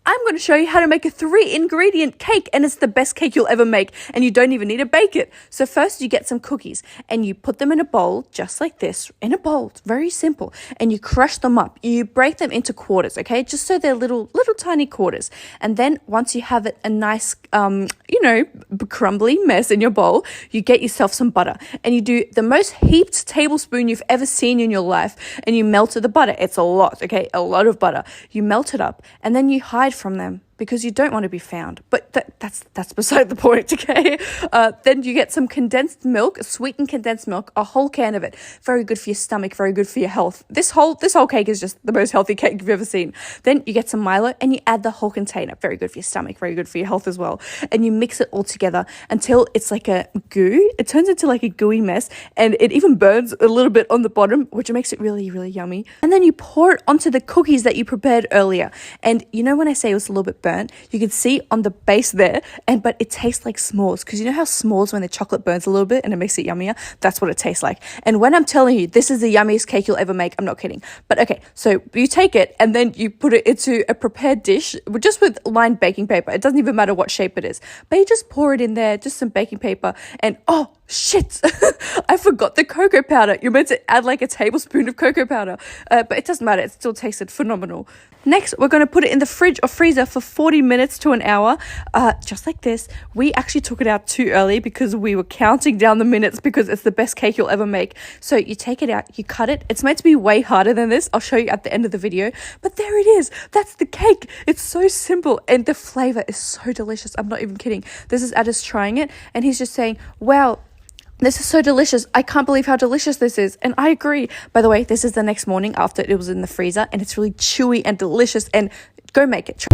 I'm going to show you how to make a 3-ingredient cake, and it's the best cake you'll ever make, and you don't even need to bake it. So first you get some cookies and you put them in a bowl, just like this, in a bowl. It's very simple. And you crush them up. You break them into quarters, okay? Just so they're little tiny quarters. And then once you have it a nice, crumbly mess in your bowl, you get yourself some butter, and you do the most heaped tablespoon you've ever seen in your life, and you melt the butter. It's a lot, okay? A lot of butter. You melt it up, and then you hide from them because you don't want to be found. But that's beside the point, okay? Then you get some condensed milk, sweetened condensed milk, a whole can of it. Very good for your stomach, very good for your health. This whole cake is just the most healthy cake you've ever seen. Then you get some Milo and you add the whole container. Very good for your stomach, very good for your health as well. And you mix it all together until it's like a goo. It turns into like a gooey mess, and it even burns a little bit on the bottom, which makes it really, really yummy. And then you pour it onto the cookies that you prepared earlier. And you know when I say it was a little bit burnt, you can see on the base there, but it tastes like s'mores, because you know how s'mores, when the chocolate burns a little bit and it makes it yummier, that's what it tastes like. And when I'm telling you this is the yummiest cake you'll ever make, I'm not kidding. But okay, so you take it and then you put it into a prepared dish just with lined baking paper. It doesn't even matter what shape it is, but you just pour it in there, just some baking paper, and oh shit, I forgot the cocoa powder. You're meant to add like a tablespoon of cocoa powder, but it doesn't matter. It still tasted phenomenal. Next, we're going to put it in the fridge or freezer for 40 minutes to an hour, just like this. We actually took it out too early because we were counting down the minutes because it's the best cake you'll ever make. So you take it out, you cut it. It's meant to be way harder than this. I'll show you at the end of the video, but there it is. That's the cake. It's so simple, and the flavor is so delicious. I'm not even kidding. This is Addis trying it, and he's just saying, wow, this is so delicious. I can't believe how delicious this is. And I agree. By the way, this is the next morning after it was in the freezer, and it's really chewy and delicious, and go make it.